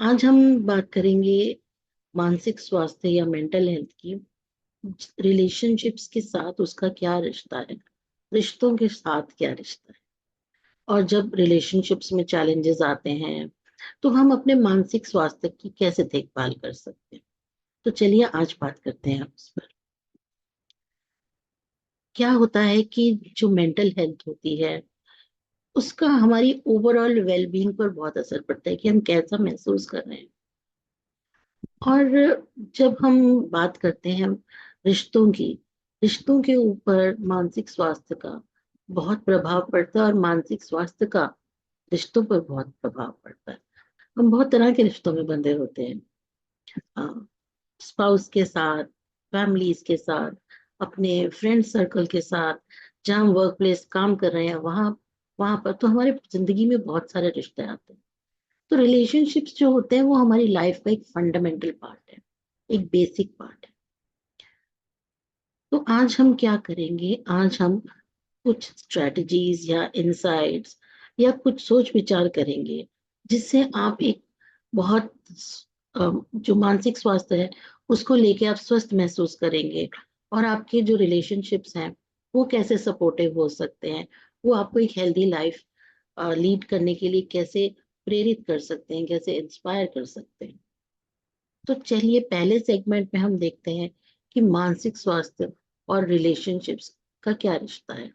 आज हम बात करेंगे मानसिक स्वास्थ्य या मेंटल हेल्थ की। रिलेशनशिप्स के साथ उसका क्या रिश्ता है, रिश्तों के साथ क्या रिश्ता है, और जब रिलेशनशिप्स में चैलेंजेस आते हैं तो हम अपने मानसिक स्वास्थ्य की कैसे देखभाल कर सकते हैं। तो चलिए आज बात करते हैं उस पर। क्या होता है कि जो मेंटल हेल्थ होती है उसका हमारी ओवरऑल वेलबींग पर बहुत असर पड़ता है कि हम कैसा महसूस कर रहे हैं। और जब हम बात करते हैं रिश्तों की, रिश्तों के ऊपर मानसिक स्वास्थ्य का बहुत प्रभाव पड़ता है और मानसिक स्वास्थ्य का रिश्तों पर बहुत प्रभाव पड़ता है। हम बहुत तरह के रिश्तों में बंधे होते हैं, स्पाउस के साथ, फैमिलीज के साथ, अपने फ्रेंड सर्कल के साथ, जहाँ हम वर्क प्लेस काम कर रहे हैं वहां वहां पर तो हमारे जिंदगी में बहुत सारे रिश्ते आते हैं। तो रिलेशनशिप्स जो होते हैं वो हमारी लाइफ का एक फंडामेंटल पार्ट है, एक बेसिक पार्ट है। तो आज हम क्या करेंगे, आज हम कुछ स्ट्रेटजीज या इंसाइट्स या कुछ सोच विचार करेंगे जिससे आप एक बहुत जो मानसिक स्वास्थ्य है उसको लेके आप स्वस्थ महसूस करेंगे। और आपके जो रिलेशनशिप्स हैं वो कैसे सपोर्टिव हो सकते हैं, वो आपको एक हेल्दी लाइफ लीड करने के लिए कैसे प्रेरित कर सकते हैं, कैसे इंस्पायर कर सकते हैं। तो चलिए पहले सेगमेंट में हम देखते हैं कि मानसिक स्वास्थ्य और रिलेशनशिप्स का क्या रिश्ता है।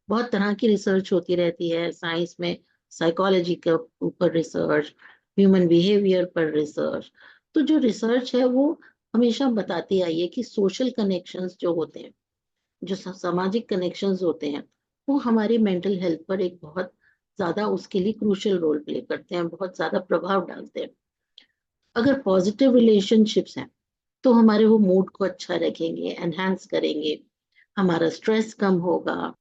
बहुत तरह की रिसर्च होती रहती है साइंस में, साइकोलॉजी के ऊपर रिसर्च, ह्यूमन बिहेवियर पर रिसर्च। तो जो रिसर्च है वो हमेशा बताती आई है कि सोशल कनेक्शंस जो होते हैं, जो सामाजिक कनेक्शंस होते हैं, वो हमारी मेंटल हेल्थ पर एक बहुत ज्यादा उसके लिए क्रूशियल रोल प्ले करते हैं, बहुत ज्यादा प्रभाव डालते हैं। अगर पॉजिटिव रिलेशनशिप्स हैं तो हमारे वो मूड को अच्छा रखेंगे, एनहांस करेंगे, हमारा स्ट्रेस कम होगा।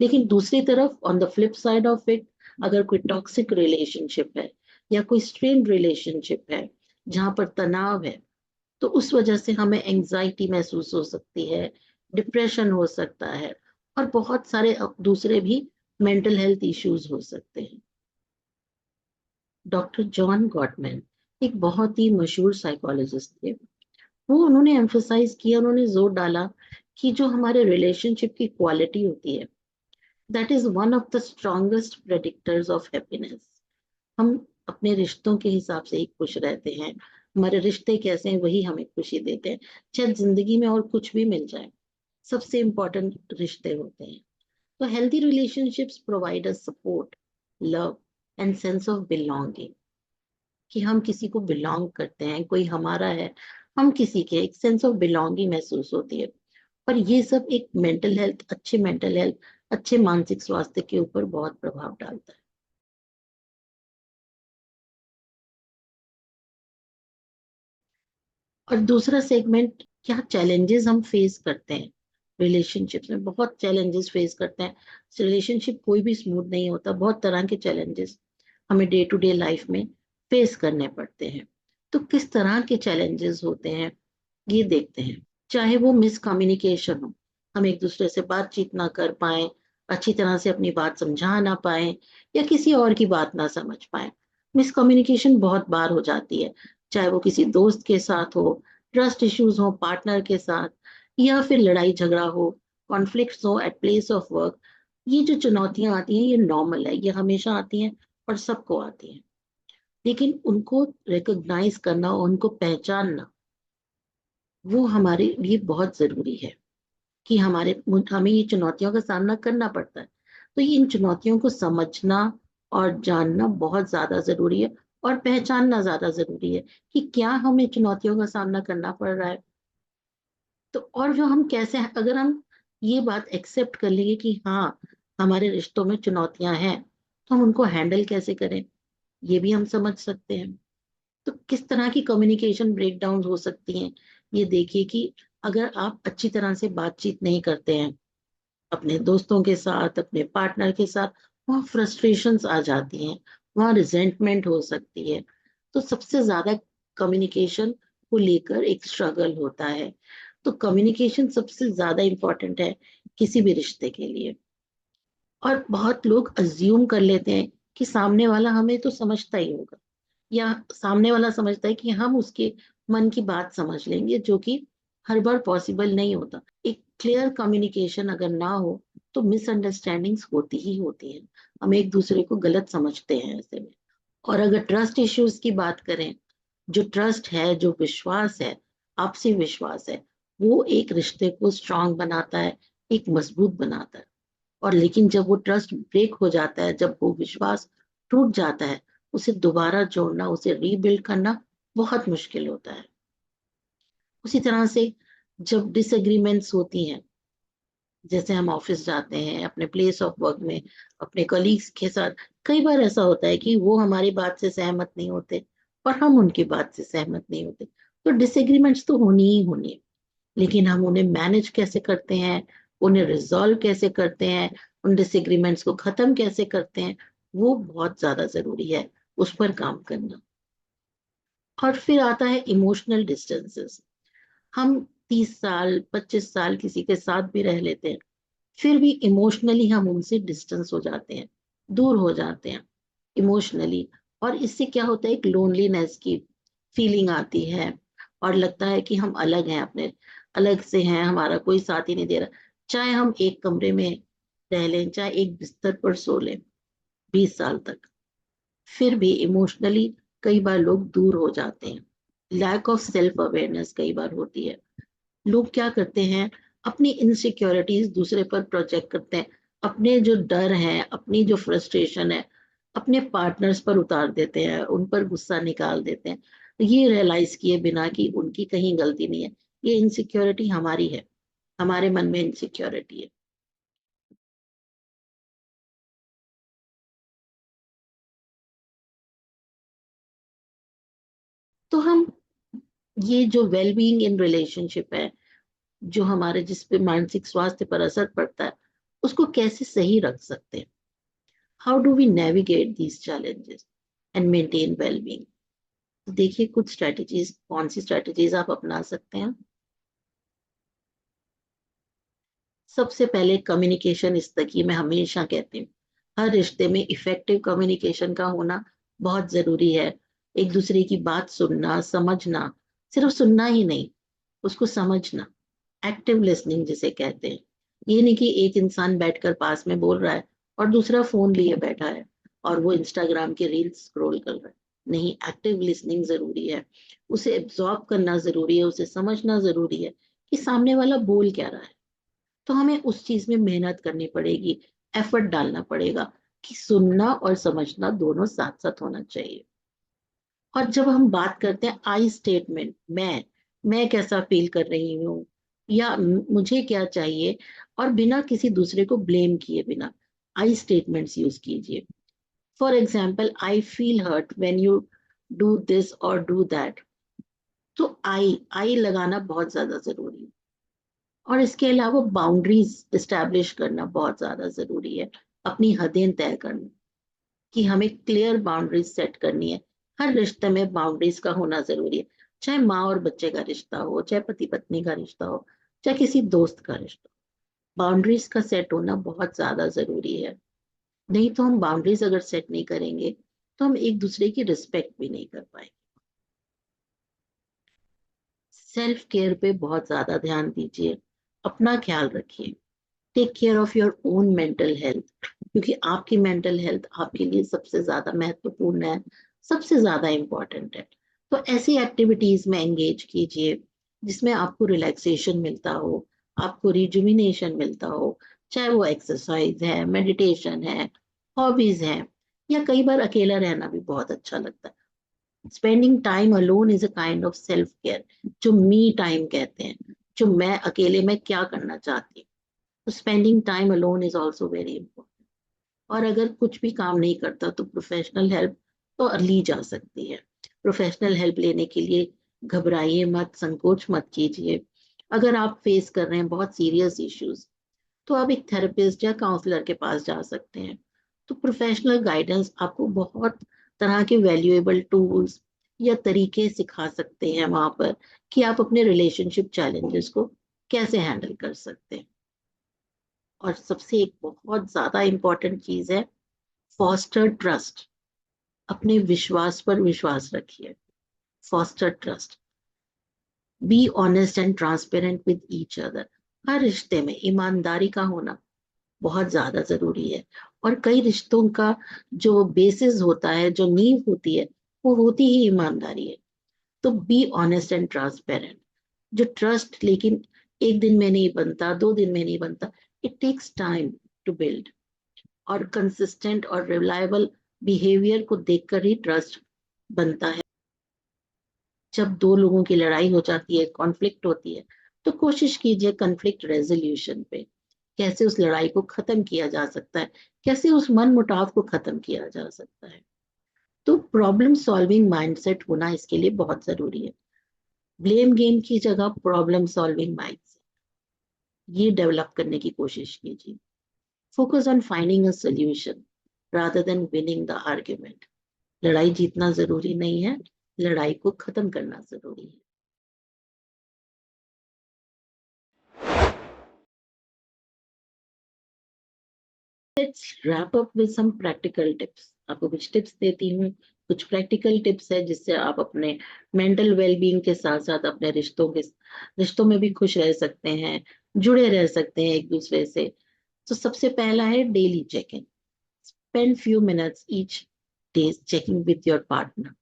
लेकिन दूसरी तरफ on the flip side of it, अगर कोई टॉक्सिक रिलेशनशिप है या कोई स्ट्रेन रिलेशनशिप है जहां पर तनाव है, तो उस वजह से हमें एंजाइटी महसूस हो सकती है, डिप्रेशन हो सकता है, और बहुत सारे दूसरे भी मेंटल हेल्थ इश्यूज हो सकते हैं। डॉक्टर जॉन गॉटमैन एक बहुत ही मशहूर साइकोलॉजिस्ट थे। वो उन्होंने एम्फोसाइज किया, उन्होंने जोर डाला कि जो हमारे रिलेशनशिप की क्वालिटी होती है, that is one of the strongest predictors of happiness. हम अपने रिश्तों के हिसाब से ही खुश रहते हैं, हमारे रिश्ते कैसे हैं वही हमें खुशी देते हैं, चाहे जिंदगी में और कुछ भी मिल जाए, सबसे इम्पोर्टेंट रिश्ते होते हैं। तो healthy relationships provide us support, love and sense of belonging, कि हम किसी को बिलोंग करते हैं, कोई हमारा है, हम किसी के, एक सेंस ऑफ बिलोंगिंग महसूस होती है। पर ये सब एक मेंटल हेल्थ, अच्छे मेंटल हेल्थ, अच्छे मानसिक स्वास्थ्य के ऊपर बहुत प्रभाव डालता है। और दूसरा सेगमेंट, क्या चैलेंजेस हम फेस करते हैं रिलेशनशिप्स में। बहुत चैलेंजेस फेस करते हैं, रिलेशनशिप कोई भी स्मूथ नहीं होता, बहुत तरह के चैलेंजेस हमें डे टू डे लाइफ में फेस करने पड़ते हैं। तो किस तरह के चैलेंजेस होते हैं ये देखते हैं। चाहे वो मिसकम्युनिकेशन हो, हम एक दूसरे से बातचीत ना कर पाए, अच्छी तरह से अपनी बात समझा ना पाए, या किसी और की बात ना समझ पाए। मिसकम्युनिकेशन बहुत बार हो जाती है, चाहे वो किसी दोस्त के साथ हो, ट्रस्ट इश्यूज हो पार्टनर के साथ, या फिर लड़ाई झगड़ा हो, कॉन्फ्लिक्ट्स हो एट प्लेस ऑफ वर्क। ये जो चुनौतियां आती हैं ये नॉर्मल है, ये हमेशा आती हैं और सबको आती हैं। लेकिन उनको रिकॉग्नाइज करना, उनको पहचानना, वो हमारे लिए बहुत जरूरी है कि हमें ये चुनौतियों का सामना करना पड़ता है। तो ये इन चुनौतियों को समझना और जानना बहुत ज्यादा जरूरी है, और पहचानना ज्यादा जरूरी है कि क्या हमें चुनौतियों का सामना करना पड़ रहा है। तो और जो हम कैसे, अगर हम ये बात एक्सेप्ट कर लेंगे कि हाँ हमारे रिश्तों में चुनौतियां हैं, तो हम उनको हैंडल कैसे करें ये भी हम समझ सकते हैं। तो किस तरह की कम्युनिकेशन ब्रेकडाउन हो सकती हैं ये देखिए कि अगर आप अच्छी तरह से बातचीत नहीं करते हैं अपने दोस्तों के साथ, अपने पार्टनर के साथ, वहाँ फ्रस्ट्रेशंस आ जाती हैं, वहाँ रिजेंटमेंट हो सकती है। तो सबसे ज्यादा कम्युनिकेशन को लेकर एक स्ट्रगल होता है। तो कम्युनिकेशन सबसे ज्यादा इंपॉर्टेंट है किसी भी रिश्ते के लिए। और बहुत लोग अज्यूम कर लेते हैं कि सामने वाला हमें तो समझता ही होगा, या सामने वाला समझता है कि हम उसके मन की बात समझ लेंगे, जो कि हर बार पॉसिबल नहीं होता। एक क्लियर कम्युनिकेशन अगर ना हो तो मिसअंडरस्टैंडिंग्स होती ही होती हैं, हम एक दूसरे को गलत समझते हैं ऐसे में। और अगर ट्रस्ट इश्यूज की बात करें, जो ट्रस्ट है, जो विश्वास है, आपसी विश्वास है, वो एक रिश्ते को स्ट्रांग बनाता है, एक मजबूत बनाता है। और लेकिन जब वो ट्रस्ट ब्रेक हो जाता है, जब वो विश्वास टूट जाता है, उसे दोबारा जोड़ना, उसे रीबिल्ड करना बहुत मुश्किल होता है। उसी तरह से जब डिसएग्रीमेंट्स होती हैं, जैसे हम ऑफिस जाते हैं, अपने प्लेस ऑफ वर्क में अपने कलीग्स के साथ, कई बार ऐसा होता है कि वो हमारी बात से सहमत नहीं होते और हम उनकी बात से सहमत नहीं होते। तो डिसएग्रीमेंट्स तो होनी ही होनी है, लेकिन हम उन्हें मैनेज कैसे करते हैं, उन्हें रिजॉल्व कैसे करते हैं, उन डिसएग्रीमेंट्स को खत्म कैसे करते हैं, वो बहुत ज्यादा जरूरी है, उस पर काम करना। और फिर आता है इमोशनल डिस्टेंसेस। हम 30 साल 25 साल किसी के साथ भी रह लेते हैं, फिर भी इमोशनली हम उनसे डिस्टेंस हो जाते हैं, दूर हो जाते हैं इमोशनली। और इससे क्या होता है, एक लोनलीनेस की फीलिंग आती है, और लगता है कि हम अलग हैं, अपने अलग से हैं, हमारा कोई साथ ही नहीं दे रहा। चाहे हम एक कमरे में रह लें, चाहे एक बिस्तर पर सो लें 20 साल तक, फिर भी इमोशनली कई बार लोग दूर हो जाते हैं। लैक ऑफ सेल्फ अवेयरनेस कई बार होती है। लोग क्या करते हैं, अपनी इनसिक्योरिटीज दूसरे पर प्रोजेक्ट करते हैं, अपने जो डर हैं, अपनी जो फ्रस्ट्रेशन है, अपने पार्टनर्स पर उतार देते हैं, उन पर गुस्सा निकाल देते हैं, ये रियलाइज किए बिना कि उनकी कहीं गलती नहीं है, ये इनसिक्योरिटी हमारी है, हमारे मन में इनसिक्योरिटी है। तो हम, ये जो वेलबींग इन रिलेशनशिप है, जो हमारे जिस पे मानसिक स्वास्थ्य पर असर पड़ता है, उसको कैसे सही रख सकते हैं। How do we navigate these challenges and maintain wellbeing. तो देखिए कुछ स्ट्रेटजीज, कौन सी स्ट्रेटजीज आप अपना सकते हैं। सबसे पहले कम्युनिकेशन इज द की, मैं हमेशा कहती हूँ, हर रिश्ते में इफेक्टिव कम्युनिकेशन का होना बहुत जरूरी है। एक दूसरे की बात सुनना, समझना, सिर्फ सुनना ही नहीं, उसको समझना, एक्टिव लिसनिंग जिसे कहते हैं। ये नहीं कि एक इंसान बैठकर पास में बोल रहा है और दूसरा फोन लिए बैठा है और वो इंस्टाग्राम के रील्स स्क्रॉल कर रहा है। नहीं, एक्टिव लिसनिंग जरूरी है, उसे एब्जॉर्ब करना जरूरी है, उसे समझना जरूरी है कि सामने वाला बोल क्या रहा है। तो हमें उस चीज में मेहनत करनी पड़ेगी, एफर्ट डालना पड़ेगा कि सुनना और समझना दोनों साथ साथ होना चाहिए। और जब हम बात करते हैं आई स्टेटमेंट, मैं कैसा फील कर रही हूँ, या मुझे क्या चाहिए, और बिना किसी दूसरे को ब्लेम किए बिना आई स्टेटमेंट्स यूज कीजिए। For example, I feel hurt when you do this और डू दैट। तो आई लगाना बहुत ज्यादा जरूरी है। और इसके अलावा बाउंड्रीज इस्टेब्लिश करना बहुत ज्यादा जरूरी है, अपनी हदें तय करना, कि हमें क्लियर बाउंड्रीज सेट करनी है। हर रिश्ते में बाउंड्रीज का होना जरूरी है, चाहे माँ और बच्चे का रिश्ता हो, चाहे पति पत्नी का रिश्ता हो, चाहे किसी दोस्त का रिश्ता हो, बाउंड्रीज का सेट होना बहुत ज्यादा जरूरी है। नहीं तो हम बाउंड्रीज अगर सेट नहीं करेंगे तो हम एक दूसरे की रिस्पेक्ट भी नहीं कर पाएंगे। सेल्फ केयर पे बहुत ज्यादा ध्यान दीजिए, अपना ख्याल रखिए, take care of your own mental health, क्योंकि आपकी मेंटल हेल्थ आपके लिए सबसे ज्यादा महत्वपूर्ण है, सबसे ज्यादा इम्पोर्टेंट है। तो ऐसी एक्टिविटीज में एंगेज कीजिए जिसमें आपको रिलैक्सेशन मिलता हो, आपको रिजुविनेशन मिलता हो, चाहे वो एक्सरसाइज है, मेडिटेशन है, हॉबीज है, या कई बार अकेला रहना भी बहुत अच्छा लगता है। Spending time alone is a kind of self care, जो मी टाइम कहते हैं, जो मैं अकेले में क्या करना चाहती हूँ। तो spending time alone is also very important. और अगर कुछ भी काम नहीं करता तो प्रोफेशनल हेल्प तो ली जा सकती है। प्रोफेशनल हेल्प लेने के लिए घबराइए मत, संकोच मत कीजिए। अगर आप फेस कर रहे हैं बहुत सीरियस इश्यूज, तो आप एक थेरेपिस्ट या काउंसलर के पास जा सकते हैं। तो प्रोफेशनल गाइडेंस आपको बहुत तरह के वैल्यूएबल टूल्स या तरीके सिखा सकते हैं वहां पर, कि आप अपने रिलेशनशिप चैलेंजेस को कैसे हैंडल कर सकते हैं। और सबसे एक बहुत ज्यादा इंपॉर्टेंट चीज है, फॉस्टर ट्रस्ट। अपने विश्वास पर विश्वास रखिए, foster trust. Be honest and transparent with each other. हर रिश्ते में ईमानदारी का होना बहुत ज्यादा जरूरी है। और कई रिश्तों का जो बेसिस होता है, जो नींव होती है, वो होती ही ईमानदारी है। तो बी ऑनेस्ट एंड ट्रांसपेरेंट। जो ट्रस्ट लेकिन एक दिन में नहीं बनता, 2 दिन में नहीं बनता, it takes time to build. और कंसिस्टेंट और रिलायबल बिहेवियर को देखकर ही ट्रस्ट बनता है। जब दो लोगों की लड़ाई हो जाती है, कॉन्फ्लिक्ट होती है, तो कोशिश कीजिए कॉन्फ्लिक्ट रेजोल्यूशन पे। कैसे उस लड़ाई को खत्म किया जा सकता है, कैसे उस मन मुटाव को खत्म किया जा सकता है। तो प्रॉब्लम सॉल्विंग माइंडसेट होना इसके लिए बहुत जरूरी है। ब्लेम गेम की जगह प्रॉब्लम सॉल्विंग माइंडसेट, ये डेवलप करने की कोशिश कीजिए। Focus on finding a solution rather than winning the argument. लड़ाई जीतना जरूरी नहीं है, लड़ाई को खत्म करना जरूरी है। Let's wrap up with some practical tips. आपको कुछ टिप्स देती हूँ, कुछ प्रैक्टिकल टिप्स है जिससे आप अपने मेंटल वेलबींग के साथ साथ अपने रिश्तों में भी खुश रह सकते हैं, जुड़े रह सकते हैं एक दूसरे से। तो सबसे पहला है daily check in. Spend few minutes each day checking with your partner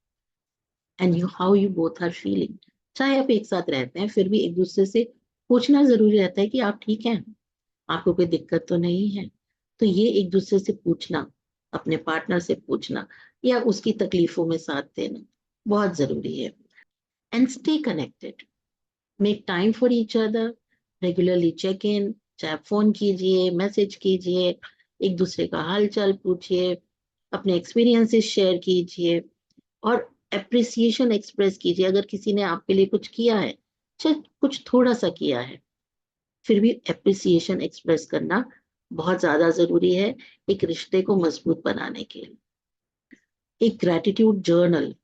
and you how you both are feeling. चाहे आप एक साथ रहते हैं, फिर भी एक दूसरे से पूछना जरूरी रहता है कि आप ठीक हैं, आपको कोई दिक्कत तो नहीं है। तो ये एक दूसरे से पूछना, अपने पार्टनर से पूछना या उसकी तकलीफों में साथ देना बहुत जरूरी है। And stay connected, make time for each other, regularly check in. चाहे फोन कीजिए, मैसेज कीजिए, एक दूसरे का हाल चाल पूछिए, अपने एक्सपीरियंसेस शेयर कीजिए और अप्रिसिएशन एक्सप्रेस कीजिए। अगर किसी ने आपके लिए कुछ किया है, चाहे कुछ थोड़ा सा किया है, फिर भी अप्रिसिएशन एक्सप्रेस करना बहुत ज्यादा जरूरी है एक रिश्ते को मजबूत बनाने के लिए। एक ग्रेटिट्यूड जर्नल,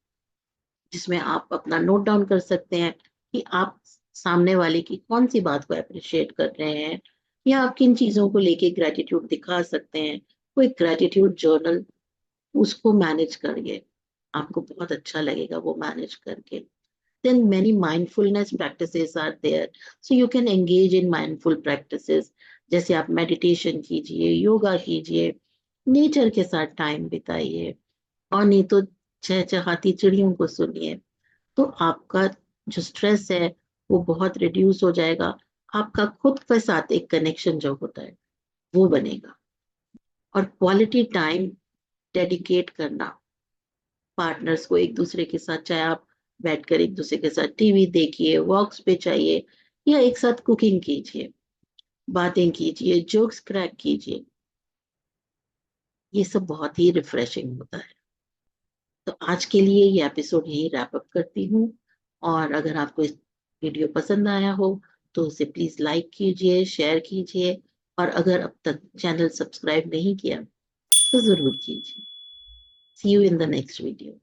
जिसमें आप अपना नोट डाउन कर सकते हैं कि आप सामने वाले की कौन सी बात को अप्रिशिएट कर रहे हैं या आप किन चीजों को लेके ग्रेटिट्यूड दिखा सकते हैं। वो एक ग्रेटिट्यूड जर्नल, उसको मैनेज करिए, आपको बहुत अच्छा लगेगा वो मैनेज करके। Then many mindfulness practices are there, so you can engage in mindful practices। जैसे आप मेडिटेशन कीजिए, योगा कीजिए, नेचर के साथ टाइम बिताइए, और नहीं तो चहचहाती चिड़ियों को सुनिए। तो आपका जो स्ट्रेस है वो बहुत रिड्यूस हो जाएगा। आपका खुद के साथ एक कनेक्शन जो होता है वो बनेगा। और क्वालिटी टाइम डेडिकेट करना पार्टनर्स को एक दूसरे के साथ, चाहे आप बैठकर एक दूसरे के साथ टीवी देखिए, वॉक्स पे जाइए या एक साथ कुकिंग कीजिए, बातें कीजिए, जोक्स क्रैक कीजिए। ये सब बहुत ही रिफ्रेशिंग होता है। तो आज के लिए ये एपिसोड यही रैप अप करती हूँ। और अगर आपको इस वीडियो पसंद आया हो तो उसे प्लीज लाइक कीजिए, शेयर कीजिए, और अगर अब तक चैनल सब्सक्राइब नहीं किया तो जरूर कीजिए। See you in the next video.